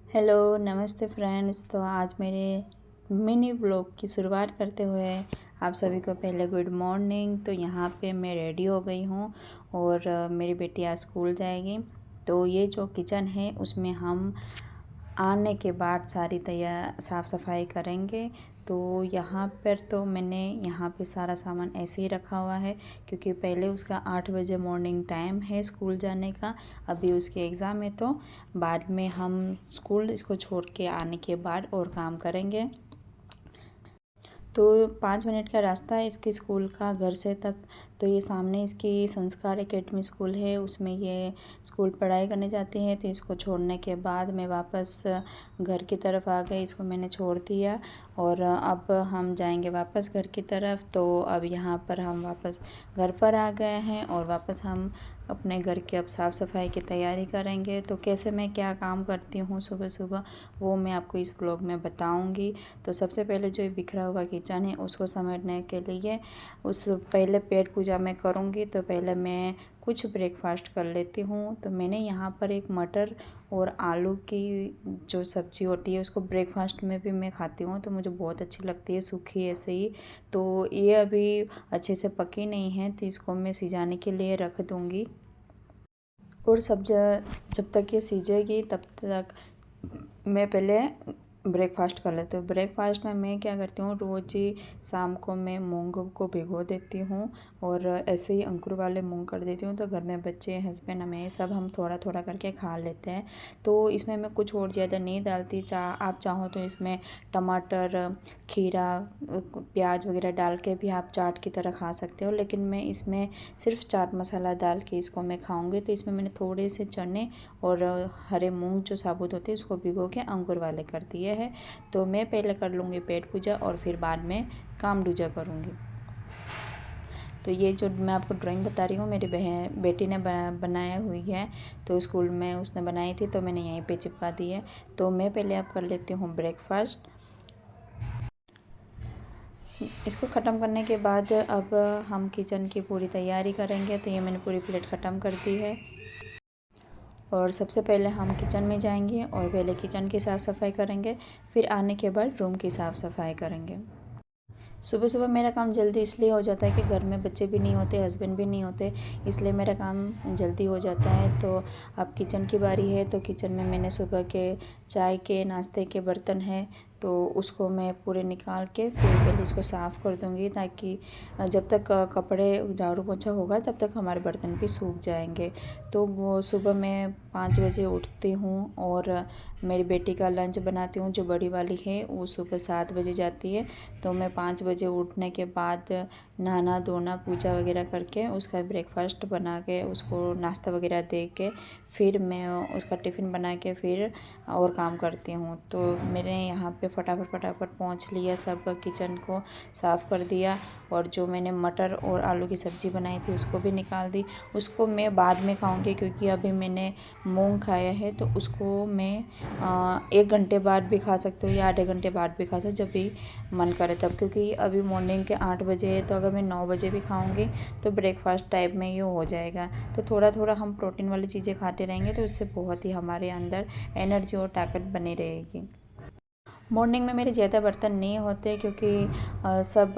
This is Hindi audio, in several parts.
हेलो नमस्ते फ्रेंड्स। तो आज मेरे मिनी ब्लॉग की शुरुआत करते हुए आप सभी को पहले गुड मॉर्निंग। तो यहाँ पे मैं रेडी हो गई हूँ और मेरी बेटी आज स्कूल जाएगी। तो ये जो किचन है उसमें हम आने के बाद सारी साफ़ सफाई करेंगे। तो यहाँ पर तो मैंने यहाँ पे सारा सामान ऐसे ही रखा हुआ है क्योंकि पहले उसका 8 बजे मॉर्निंग टाइम है स्कूल जाने का। अभी उसके एग्ज़ाम है तो बाद में हम स्कूल इसको छोड़ के आने के बाद और काम करेंगे। तो 5 मिनट का रास्ता है इसके स्कूल का घर से तक। तो ये सामने इसकी संस्कार एकेडमी स्कूल है, उसमें ये स्कूल पढ़ाई करने जाती है। तो इसको छोड़ने के बाद मैं वापस घर की तरफ आ गई, इसको मैंने छोड़ दिया और अब हम जाएंगे वापस घर की तरफ। तो अब यहाँ पर हम वापस घर पर आ गए हैं और वापस हम अपने घर की अब साफ़ सफाई की तैयारी करेंगे। तो कैसे मैं क्या काम करती हूँ सुबह सुबह वो मैं आपको इस ब्लॉग में बताऊँगी। तो सबसे पहले जो बिखरा हुआ किचन है उसको समेटने के लिए उस पहले पेट पूजा मैं करूँगी। तो पहले मैं कुछ ब्रेकफास्ट कर लेती हूँ। तो मैंने यहाँ पर एक मटर और आलू की जो सब्ज़ी होती है उसको ब्रेकफास्ट में भी मैं खाती हूँ, तो मुझे बहुत अच्छी लगती है सूखी ऐसे ही। तो ये अभी अच्छे से पकी नहीं है तो इसको मैं सिजाने के लिए रख दूँगी और जब तक ये सीजेगी तब तक मैं पहले ब्रेकफास्ट कर लेती हूँ। ब्रेकफास्ट में मैं क्या करती हूँ, रोज़ ही शाम को मैं मूंग को भिगो देती हूँ और ऐसे ही अंकुर वाले मूंग कर देती हूँ। तो घर में बच्चे हस्बैंड हमें सब हम थोड़ा थोड़ा करके खा लेते हैं। तो इसमें मैं कुछ और ज़्यादा नहीं डालती। आप चाहो तो इसमें टमाटर, खीरा, प्याज वगैरह डाल के भी आप चाट की तरह खा सकते हो, लेकिन मैं इसमें सिर्फ चाट मसाला डाल के इसको मैं खाऊंगी। तो इसमें मैंने थोड़े से चने और हरे मूंग जो साबुत होते हैं उसको भिगो के अंकुर वाले कर दिए हैं। तो मैं पहले कर लूँगी पेट पूजा और फिर बाद में काम दूजा करूँगी। तो ये जो मैं आपको ड्राइंग बता रही हूँ मेरी बेटी ने बनाया हुई है। तो स्कूल में उसने बनाई थी तो मैंने यहीं पे चिपका दी है। तो मैं पहले अब कर लेती हूँ ब्रेकफास्ट। इसको ख़त्म करने के बाद अब हम किचन की पूरी तैयारी करेंगे। तो ये मैंने पूरी प्लेट ख़त्म कर दी है और सबसे पहले हम किचन में जाएंगे और पहले किचन की साफ़ सफाई करेंगे, फिर आने के बाद रूम की साफ़ सफाई करेंगे। सुबह सुबह मेरा काम जल्दी इसलिए हो जाता है कि घर में बच्चे भी नहीं होते, हस्बैंड भी नहीं होते, इसलिए मेरा काम जल्दी हो जाता है। तो अब किचन की बारी है। तो किचन में मैंने सुबह के चाय के नाश्ते के बर्तन हैं तो उसको मैं पूरे निकाल के फिर पहले इसको साफ़ कर दूँगी, ताकि जब तक कपड़े झाड़ू पोछा होगा तब तक हमारे बर्तन भी सूख जाएंगे। तो वो सुबह मैं 5 बजे उठती हूँ और मेरी बेटी का लंच बनाती हूँ। जो बड़ी वाली है वो सुबह 7 बजे जाती है। तो मैं 5 बजे उठने के बाद नहाना धोना पूजा वगैरह करके उसका ब्रेकफास्ट बना के उसको नाश्ता वगैरह दे के फिर मैं उसका टिफ़िन बना के फिर और काम करती हूँ। तो मैंने यहाँ पे फटाफट पहुँच लिया, सब किचन को साफ़ कर दिया और जो मैंने मटर और आलू की सब्ज़ी बनाई थी उसको भी निकाल दी। उसको मैं बाद में खाऊंगी क्योंकि अभी मैंने मूंग खाया है तो उसको मैं 1 घंटे बाद भी खा सकती हूँ या आधे घंटे बाद भी खा सकती हूँ, जब भी मन करे तब। क्योंकि अभी मॉर्निंग के 8 बजे है तो अगर मैं 9 बजे भी खाऊंगी तो ब्रेकफास्ट टाइप में ये हो जाएगा। तो थोड़ा थोड़ा हम प्रोटीन वाली चीज़ें खाते रहेंगे तो इससे बहुत ही हमारे अंदर एनर्जी और ताकत बनी रहेगी। मॉर्निंग में मेरे ज़्यादा बर्तन नहीं होते क्योंकि सब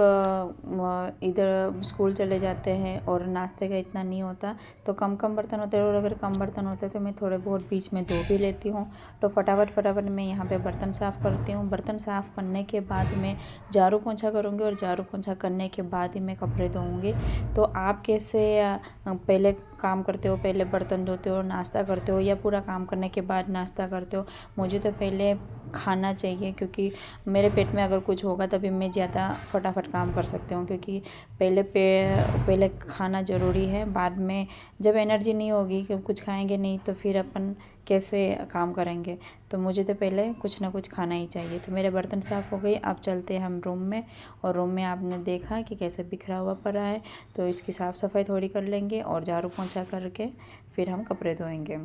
इधर स्कूल चले जाते हैं और नाश्ते का इतना नहीं होता, तो कम कम बर्तन होते हैं। और अगर कम बर्तन होते हैं तो मैं थोड़े बहुत बीच में धो भी लेती हूँ। तो फटाफट मैं यहाँ पे बर्तन साफ़ करती हूँ। बर्तन साफ़ करने के बाद मैं झाड़ू पोंछा करूँगी और झाड़ू पोंछा करने के बाद ही मैं कपड़े धोऊँगी। तो आप कैसे पहले काम करते हो, पहले बर्तन धोते हो, नाश्ता करते हो या पूरा काम करने के बाद नाश्ता करते हो? मुझे तो पहले खाना चाहिए क्योंकि मेरे पेट में अगर कुछ होगा तभी मैं ज़्यादा फटाफट काम कर सकती हूँ। क्योंकि पहले खाना ज़रूरी है, बाद में जब एनर्जी नहीं होगी कि कुछ खाएंगे नहीं तो फिर अपन कैसे काम करेंगे। तो मुझे तो पहले कुछ ना कुछ खाना ही चाहिए। तो मेरे बर्तन साफ़ हो गए, अब चलते हैं हम रूम में। और रूम में आपने देखा कि कैसे बिखरा हुआ पड़ा है, तो इसकी साफ़ सफाई थोड़ी कर लेंगे और झाड़ू पोंछा करके फिर हम कपड़े धोएंगे।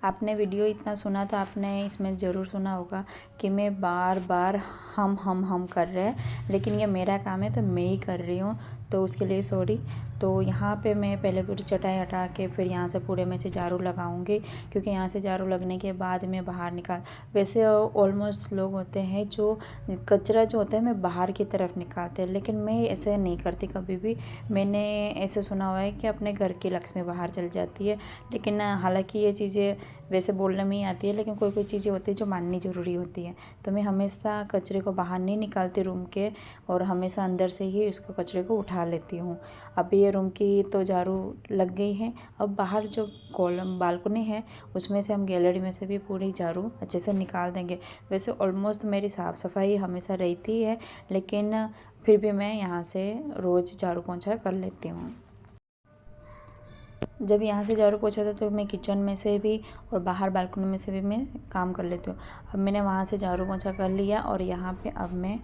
आपने वीडियो इतना सुना तो आपने इसमें ज़रूर सुना होगा कि मैं बार बार हम कर रहे हैं, लेकिन ये मेरा काम है तो मैं ही कर रही हूँ। तो उसके लिए सॉरी। तो यहाँ पे मैं पहले पूरी चटाई हटा के फिर यहाँ से पूरे में से झाड़ू लगाऊंगी, क्योंकि यहाँ से झाड़ू लगने के बाद मैं बाहर निकाल, वैसे ऑलमोस्ट लोग होते हैं जो कचरा जो होता है मैं बाहर की तरफ निकालते हैं, लेकिन मैं ऐसे नहीं करती कभी भी। मैंने ऐसे सुना हुआ है कि अपने घर की लक्ष्मी बाहर चल जाती है, लेकिन हालांकि ये चीज़ें वैसे बोलने में ही आती है, लेकिन कोई कोई चीज़ें होती है जो माननी ज़रूरी होती है। तो मैं हमेशा कचरे को बाहर नहीं निकालती रूम के, और हमेशा अंदर से ही उसको कचरे को उठा लेती हूँ। अब ये रूम की तो झाड़ू लग गई है। अब बाहर जो कॉलम बालकनी है उसमें से हम गैलरी में से भी पूरी झाड़ू अच्छे से निकाल देंगे। वैसे ऑलमोस्ट मेरी साफ़ सफाई हमेशा रहती है, लेकिन फिर भी मैं यहाँ से रोज़ झाड़ू पोंछा कर लेती हूँ। जब यहाँ से झाड़ू पोंछा था तो मैं किचन में से भी और बाहर बालकनी में से भी मैं काम कर लेती हूँ। अब मैंने वहाँ से झाड़ू पोंछा कर लिया और यहाँ पे अब मैं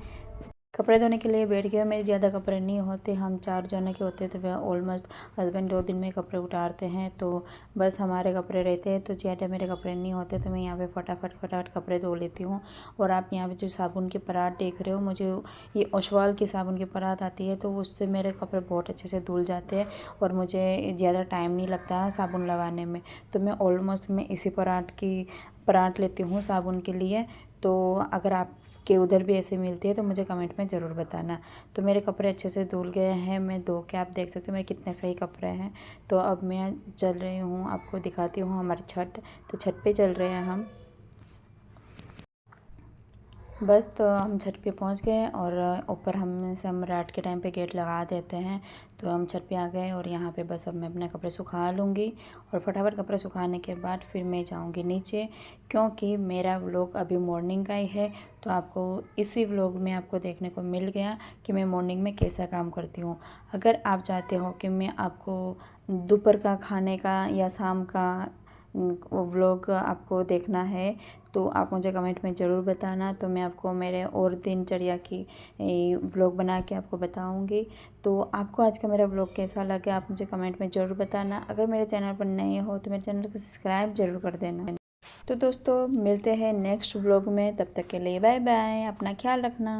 कपड़े धोने के लिए बैठ गया। मेरे ज़्यादा कपड़े नहीं होते, हम 4 जने के होते तो वह ऑलमोस्ट हस्बैंड 2 दिन में कपड़े उतारते हैं, तो बस हमारे कपड़े रहते हैं, तो ज़्यादा मेरे कपड़े नहीं होते, तो मैं यहाँ पे फटाफट कपड़े धो लेती हूँ। और आप यहाँ पे जो साबुन की परात देख रहे हो, मुझे ये ओसवाल की साबुन की परात आती है, तो उससे मेरे कपड़े बहुत अच्छे से धुल जाते हैं और मुझे ज़्यादा टाइम नहीं लगता है साबुन लगाने में। तो मैं इसी परात लेती हूँ साबुन के लिए। तो अगर आप कि उधर भी ऐसे मिलती है तो मुझे कमेंट में ज़रूर बताना। तो मेरे कपड़े अच्छे से धुल गए हैं, मैं धो के आप देख सकते हो मेरे कितने सही कपड़े हैं। तो अब मैं चल रही हूँ, आपको दिखाती हूँ हमारी छत। तो छत पे चल रहे हैं हम। बस तो हम छत पे पहुंच गए और ऊपर हम रात के टाइम पे गेट लगा देते हैं। तो हम छत पे आ गए और यहाँ पे बस अब मैं अपने कपड़े सुखा लूँगी और फटाफट कपड़े सुखाने के बाद फिर मैं जाऊँगी नीचे, क्योंकि मेरा व्लॉग अभी मॉर्निंग का ही है। तो आपको इसी व्लॉग में आपको देखने को मिल गया कि मैं मॉर्निंग में कैसा काम करती हूँ। अगर आप चाहते हो कि मैं आपको दोपहर का खाने का या शाम का व्लॉग आपको देखना है तो आप मुझे कमेंट में ज़रूर बताना। तो मैं आपको मेरे और दिनचर्या की व्लॉग बना के आपको बताऊंगी। तो आपको आज का मेरा व्लॉग कैसा लगा आप मुझे कमेंट में ज़रूर बताना। अगर मेरे चैनल पर नए हो तो मेरे चैनल को सब्सक्राइब ज़रूर कर देना। तो दोस्तों मिलते हैं नेक्स्ट व्लॉग में, तब तक के लिए बाय बाय, अपना ख्याल रखना।